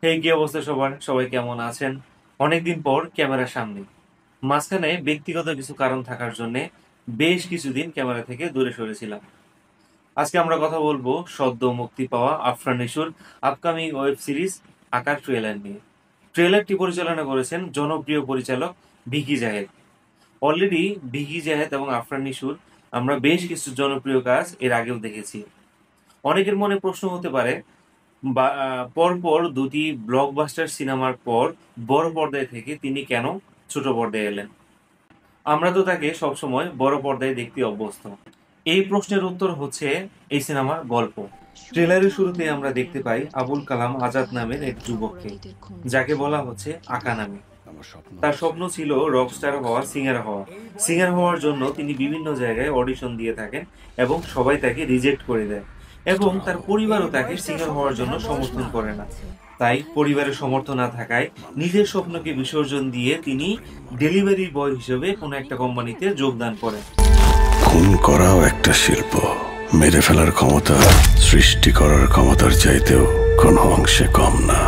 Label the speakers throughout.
Speaker 1: কি অবস্থা সবার? সবাই কেমন আছেন? অনেকদিন পর ক্যামেরার সামনে। মাঝখানে ব্যক্তিগত কিছু কারণ থাকার জন্য বেশ কিছুদিন ক্যামেরা থেকে দূরে সরেছিলাম। আজকে আমরা কথা বলবো সদ্য মুক্তি পাওয়া আফরান নিশোর আপকামিং ওয়েব সিরিজ আকার ট্রেলার নিয়ে। ট্রেলারটি পরিচালনা করেছেন জনপ্রিয় পরিচালক ভিকি জাহেদ। অলরেডি ভিকি জাহেদ এবং আফরান নিশোর আমরা বেশ কিছু জনপ্রিয় কাজ এর আগেও দেখেছি। অনেকের মনে প্রশ্ন হতে পারে, পরপর দুটি ব্লকবাস্টার সিনেমার পর বড় পর্দায় থেকে তিনি কেন ছোট পর্দায় এলেন? আমরা তো তাকে সবসময় বড় পর্দায় দেখতে অভ্যস্ত। এই প্রশ্নের উত্তর হচ্ছে এই সিনেমার গল্প। ট্রেলারের শুরুতে আমরা দেখতে পাই আবুল কালাম আজাদ নামের এক যুবককে, যাকে বলা হচ্ছে আকা নামে। তার স্বপ্ন ছিল রকস্টার হওয়া, সিঙ্গার হওয়া। সিঙ্গার হওয়ার জন্য তিনি বিভিন্ন জায়গায় অডিশন দিয়ে থাকেন এবং সবাই তাকে রিজেক্ট করে দেয়, এবং তার পরিবারও তাকে সিঙ্গার হওয়ার জন্য সমর্থন করে না। তাই পরিবারের সমর্থন না থাকায় নিজের স্বপ্নকে বিসর্জন দিয়ে তিনি ডেলিভারি বয় হিসেবে কোনো একটা কোম্পানিতে যোগদান করেন।
Speaker 2: খুন করাও একটা শিল্প। মেরে ফেলার ক্ষমতা সৃষ্টি করার ক্ষমতার চাইতেও কোনো অংশে কম না।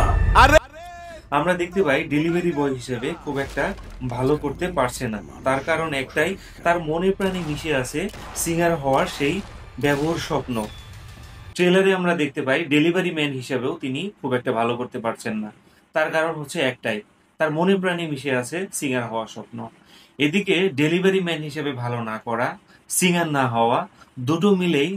Speaker 1: আমরা দেখতে পাই ডেলিভারি বয় হিসেবে খুব একটা ভালো করতে পারছে না। তার কারণ একটাই, তার মনে প্রাণে মিশে আছে সিঙ্গার হওয়ার সেই ব্যবহার স্বপ্ন। ট্রেলারে আমরা দেখতে পাই ডেলিভারি ম্যান হিসেবেও তিনি খুব একটা ভালো করতে পারছেন না। তার কারণ হচ্ছে একটাই, তার মনে প্রাণে মিশে আছে সিঙ্গার হওয়ার স্বপ্ন। এদিকে ডেলিভারি ম্যান হিসেবে ভালো না করা, সিঙ্গার না হওয়া, দুটো মিলেই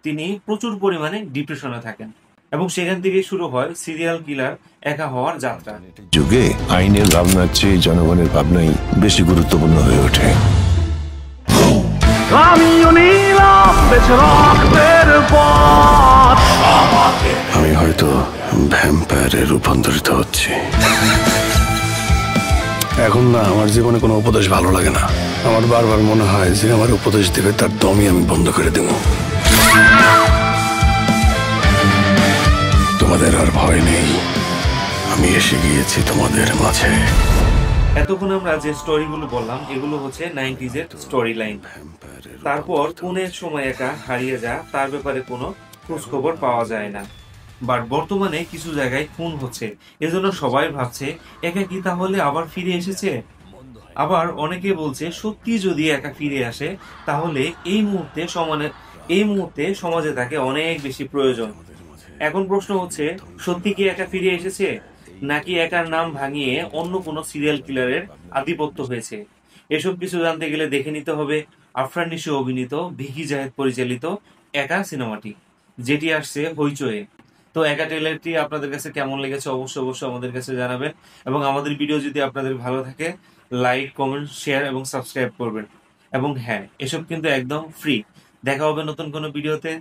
Speaker 1: তিনি প্রচুর পরিমাণে ডিপ্রেশনে থাকেন, এবং সেখান থেকে শুরু হয় সিরিয়াল কিলার একা হওয়ার যাত্রা।
Speaker 2: যুগে আইনের ভাবনার চেয়ে জনগণের ভাবনাই বেশি গুরুত্বপূর্ণ হয়ে ওঠে। আমি হয়তো ভ্যাম্পায়ারে রূপান্তরিত হচ্ছি। এখন না, আমার জীবনে কোনো উপদেশ ভালো লাগে না। আমার বারবার মনে হয় যে আমার উপদেশ দেবে তার দমই আমি বন্ধ করে দেব। তোমাদের আর ভয় নেই, আমি এসে গিয়েছি তোমাদের মাঝে।
Speaker 1: এতক্ষণ আমরা যে স্টোরিগুলো বললাম এগুলো হচ্ছে 90s এর স্টোরি লাইন। তারপর কোন এক সময় একা হারিয়ে যা, তার ব্যাপারে কোনো খোঁজ খবর পাওয়া যায় না। বাট বর্তমানে কিছু জায়গায় খুন হচ্ছে, এজন্য সবাই ভাবছে একা কি তাহলে আবার ফিরে এসেছে। আবার অনেকে বলছে সত্যি যদি একা ফিরে আসে তাহলে এই মুহূর্তে সমাজে তাকে অনেক বেশি প্রয়োজন। এখন প্রশ্ন হচ্ছে, সত্যি কি একা ফিরে এসেছে, নাকি একার নাম ভাঙিয়ে অন্য কোনো সিরিয়াল কিলারের আধিপত্য হয়েছে? এসব কিছু জানতে গেলে দেখে নিতে হবে আফরান নিশো অভিনীত, ভিকি জাহেদ পরিচালিত একা সিনেমাটি, যেটি আসছে হইচয়ে। তো একা ট্রেলারটি আপনাদের কাছে কেমন লেগেছে অবশ্যই আমাদের কাছে জানাবেন, এবং আমাদের ভিডিও যদি আপনাদের ভালো থাকে লাইক, কমেন্ট, শেয়ার এবং সাবস্ক্রাইব করবেন। এবং হ্যাঁ, এসব কিন্তু একদম ফ্রি। দেখা হবে নতুন কোনো ভিডিওতে।